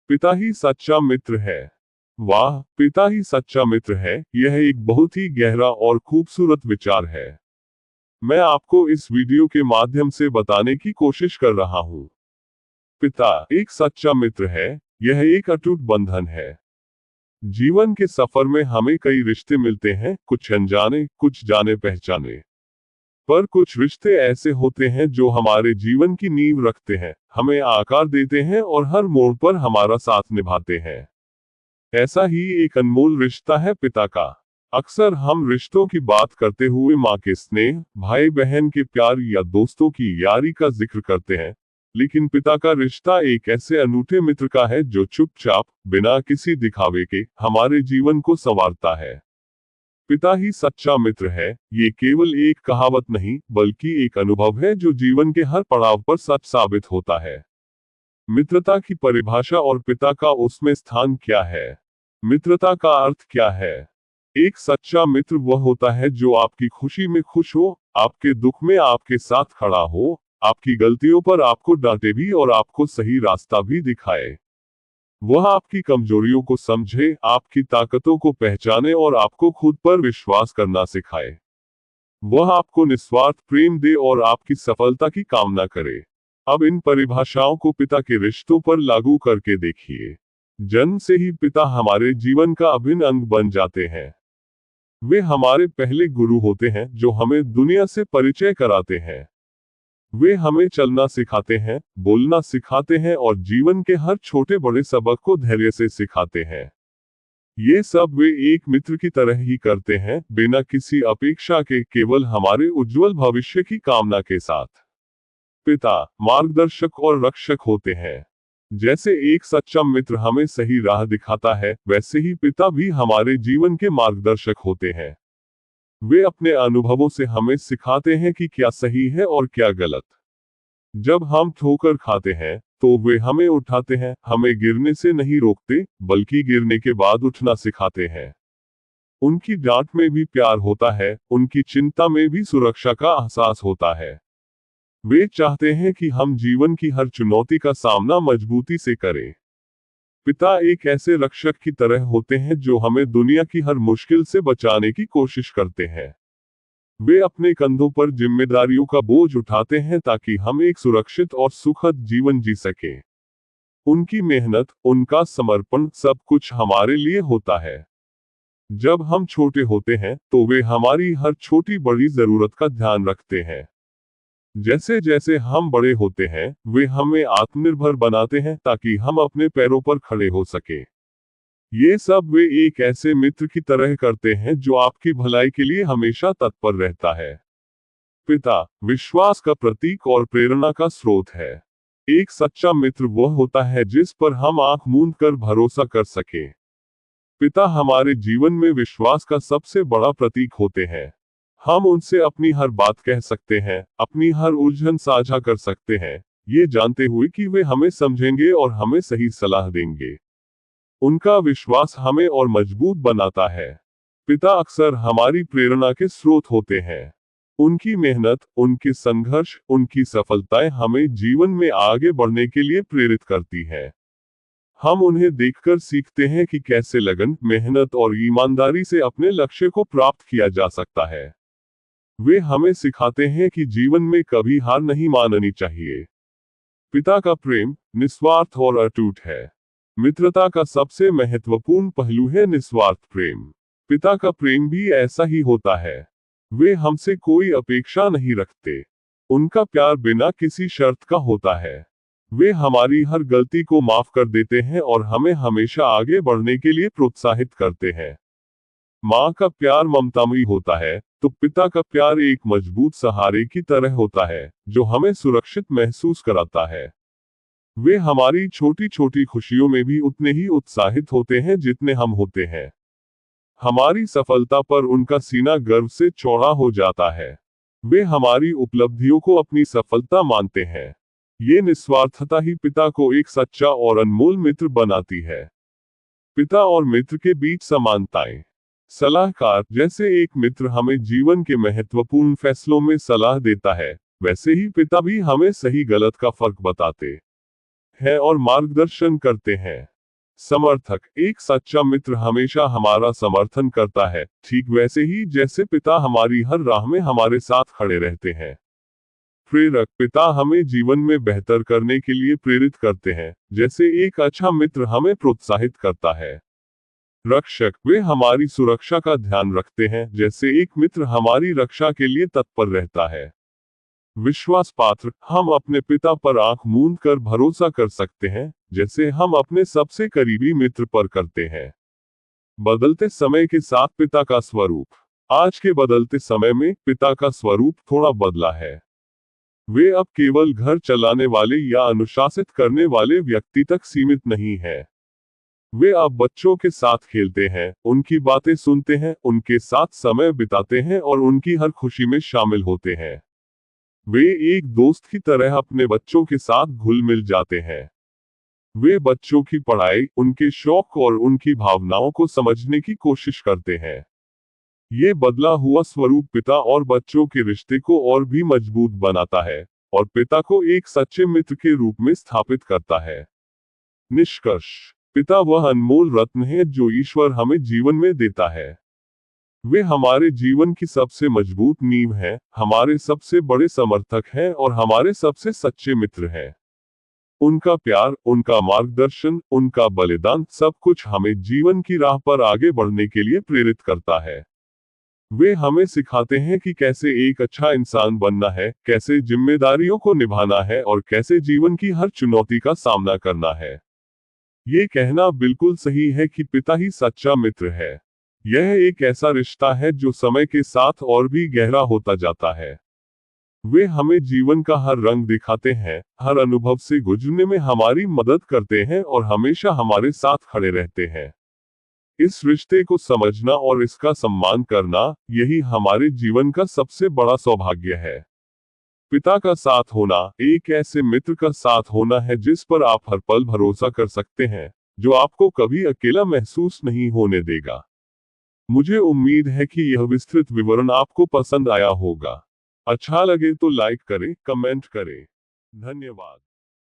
पिता ही सच्चा मित्र है। वाह, पिता ही सच्चा मित्र है, यह एक बहुत ही गहरा और खूबसूरत विचार है। मैं आपको इस वीडियो के माध्यम से बताने की कोशिश कर रहा हूँ। पिता एक सच्चा मित्र है, यह एक अटूट बंधन है। जीवन के सफर में हमें कई रिश्ते मिलते हैं, कुछ अनजाने, कुछ जाने पहचाने। पर कुछ रिश्ते ऐसे होते हैं जो हमारे जीवन की नींव रखते हैं, हमें आकार देते हैं और हर मोड़ पर हमारा साथ निभाते हैं। ऐसा ही एक अनमोल रिश्ता है पिता का। अक्सर हम रिश्तों की बात करते हुए माँ के स्नेह, भाई बहन के प्यार या दोस्तों की यारी का जिक्र करते हैं, लेकिन पिता का रिश्ता एक ऐसे अनूठे मित्र का है जो चुपचाप, बिना किसी दिखावे के, हमारे जीवन को संवारता है। पिता ही सच्चा मित्र है, ये केवल एक कहावत नहीं, बल्कि एक अनुभव है जो जीवन के हर पड़ाव पर सच साबित होता है। मित्रता की परिभाषा और पिता का उसमें स्थान क्या है? मित्रता का अर्थ क्या है? एक सच्चा मित्र वह होता है जो आपकी खुशी में खुश हो, आपके दुख में आपके साथ खड़ा हो, आपकी गलतियों पर आपको डांटे भी और आपको सही रास्ता भी दिखाए। वह आपकी कमजोरियों को समझे, आपकी ताकतों को पहचाने और आपको खुद पर विश्वास करना सिखाए। वह आपको निस्वार्थ प्रेम दे और आपकी सफलता की कामना करे। अब इन परिभाषाओं को पिता के रिश्तों पर लागू करके देखिए। जन्म से ही पिता हमारे जीवन का अभिन्न अंग बन जाते हैं। वे हमारे पहले गुरु होते हैं जो हमें दुनिया से परिचय कराते हैं। वे हमें चलना सिखाते हैं, बोलना सिखाते हैं और जीवन के हर छोटे बड़े सबक को धैर्य से सिखाते हैं। ये सब वे एक मित्र की तरह ही करते हैं, बिना किसी अपेक्षा के, केवल हमारे उज्जवल भविष्य की कामना के साथ। पिता मार्गदर्शक और रक्षक होते हैं। जैसे एक सच्चा मित्र हमें सही राह दिखाता है, वैसे ही पिता भी हमारे जीवन के मार्गदर्शक होते हैं। वे अपने अनुभवों से हमें सिखाते हैं कि क्या सही है और क्या गलत। जब हम ठोकर खाते हैं, तो वे हमें उठाते हैं, हमें गिरने से नहीं रोकते, बल्कि गिरने के बाद उठना सिखाते हैं। उनकी डांट में भी प्यार होता है, उनकी चिंता में भी सुरक्षा का एहसास होता है। वे चाहते हैं कि हम जीवन की हर चुनौती का सामना मजबूती से करें। पिता एक ऐसे रक्षक की तरह होते हैं जो हमें दुनिया की हर मुश्किल से बचाने की कोशिश करते हैं। वे अपने कंधों पर जिम्मेदारियों का बोझ उठाते हैं ताकि हम एक सुरक्षित और सुखद जीवन जी सकें। उनकी मेहनत, उनका समर्पण, सब कुछ हमारे लिए होता है। जब हम छोटे होते हैं, तो वे हमारी हर छोटी बड़ी जरूरत का ध्यान रखते हैं। जैसे जैसे हम बड़े होते हैं, वे हमें आत्मनिर्भर बनाते हैं ताकि हम अपने पैरों पर खड़े हो सके। ये सब वे एक ऐसे मित्र की तरह करते हैं जो आपकी भलाई के लिए हमेशा तत्पर रहता है। पिता विश्वास का प्रतीक और प्रेरणा का स्रोत है। एक सच्चा मित्र वह होता है जिस पर हम आंख मूंद कर भरोसा कर सके। पिता हमारे जीवन में विश्वास का सबसे बड़ा प्रतीक होते हैं। हम उनसे अपनी हर बात कह सकते हैं, अपनी हर उलझन साझा कर सकते हैं, ये जानते हुए कि वे हमें समझेंगे और हमें सही सलाह देंगे। उनका विश्वास हमें और मजबूत बनाता है। पिता अक्सर हमारी प्रेरणा के स्रोत होते हैं। उनकी मेहनत, उनके संघर्ष, उनकी सफलताएं हमें जीवन में आगे बढ़ने के लिए प्रेरित करती हैं। हम उन्हें देखकर सीखते हैं कि कैसे लगन, मेहनत और ईमानदारी से अपने लक्ष्य को प्राप्त किया जा सकता है। वे हमें सिखाते हैं कि जीवन में कभी हार नहीं माननी चाहिए। पिता का प्रेम निस्वार्थ और अटूट है। मित्रता का सबसे महत्वपूर्ण पहलू है निस्वार्थ प्रेम। पिता का प्रेम भी ऐसा ही होता है। वे हमसे कोई अपेक्षा नहीं रखते। उनका प्यार बिना किसी शर्त का होता है। वे हमारी हर गलती को माफ कर देते हैं और हमें हमेशा आगे बढ़ने के लिए प्रोत्साहित करते हैं। माँ का प्यार ममतामयी होता है, तो पिता का प्यार एक मजबूत सहारे की तरह होता है, जो हमें सुरक्षित महसूस कराता है। वे हमारी छोटी छोटी खुशियों में भी उतने ही उत्साहित होते हैं जितने हम होते हैं। हमारी सफलता पर उनका सीना गर्व से चौड़ा हो जाता है। वे हमारी उपलब्धियों को अपनी सफलता मानते हैं। ये निस्वार्थता ही पिता को एक सच्चा और अनमोल मित्र बनाती है। पिता और मित्र के बीच समानताएं। सलाहकार जैसे एक मित्र हमें जीवन के महत्वपूर्ण फैसलों में सलाह देता है, वैसे ही पिता भी हमें सही गलत का फर्क बताते हैं और मार्गदर्शन करते हैं। समर्थक, एक सच्चा मित्र हमेशा हमारा समर्थन करता है, ठीक वैसे ही जैसे पिता हमारी हर राह में हमारे साथ खड़े रहते हैं। प्रेरक, पिता हमें जीवन में बेहतर करने के लिए प्रेरित करते हैं, जैसे एक अच्छा मित्र हमें प्रोत्साहित करता है। रक्षक, वे हमारी सुरक्षा का ध्यान रखते हैं, जैसे एक मित्र हमारी रक्षा के लिए तत्पर रहता है। विश्वास पात्र, हम अपने पिता पर आंख मूंद कर भरोसा कर सकते हैं, जैसे हम अपने सबसे करीबी मित्र पर करते हैं। बदलते समय के साथ पिता का स्वरूप, आज के बदलते समय में पिता का स्वरूप थोड़ा बदला है। वे अब केवल घर चलाने वाले या अनुशासित करने वाले व्यक्ति तक सीमित नहीं है। वे अब बच्चों के साथ खेलते हैं, उनकी बातें सुनते हैं, उनके साथ समय बिताते हैं और उनकी हर खुशी में शामिल होते हैं। वे एक दोस्त की तरह अपने बच्चों के साथ घुल मिल जाते हैं। वे बच्चों की पढ़ाई, उनके शौक और उनकी भावनाओं को समझने की कोशिश करते हैं। ये बदला हुआ स्वरूप पिता और बच्चों के रिश्ते को और भी मजबूत बनाता है और पिता को एक सच्चे मित्र के रूप में स्थापित करता है। निष्कर्ष, पिता वह अनमोल रत्न है जो ईश्वर हमें जीवन में देता है। वे हमारे जीवन की सबसे मजबूत नींव हैं, हमारे सबसे बड़े समर्थक हैं और हमारे सबसे सच्चे मित्र हैं। उनका प्यार, उनका मार्गदर्शन, उनका बलिदान, सब कुछ हमें जीवन की राह पर आगे बढ़ने के लिए प्रेरित करता है। वे हमें सिखाते हैं कि कैसे एक अच्छा इंसान बनना है, कैसे जिम्मेदारियों को निभाना है और कैसे जीवन की हर चुनौती का सामना करना है। ये कहना बिल्कुल सही है कि पिता ही सच्चा मित्र है। यह एक ऐसा रिश्ता है जो समय के साथ और भी गहरा होता जाता है। वे हमें जीवन का हर रंग दिखाते हैं, हर अनुभव से गुजरने में हमारी मदद करते हैं और हमेशा हमारे साथ खड़े रहते हैं। इस रिश्ते को समझना और इसका सम्मान करना, यही हमारे जीवन का सबसे बड़ा सौभाग्य है। पिता का साथ होना, एक ऐसे मित्र का साथ होना है जिस पर आप हर पल भरोसा कर सकते हैं, जो आपको कभी अकेला महसूस नहीं होने देगा। मुझे उम्मीद है कि यह विस्तृत विवरण आपको पसंद आया होगा। अच्छा लगे तो लाइक करें, कमेंट करें। धन्यवाद।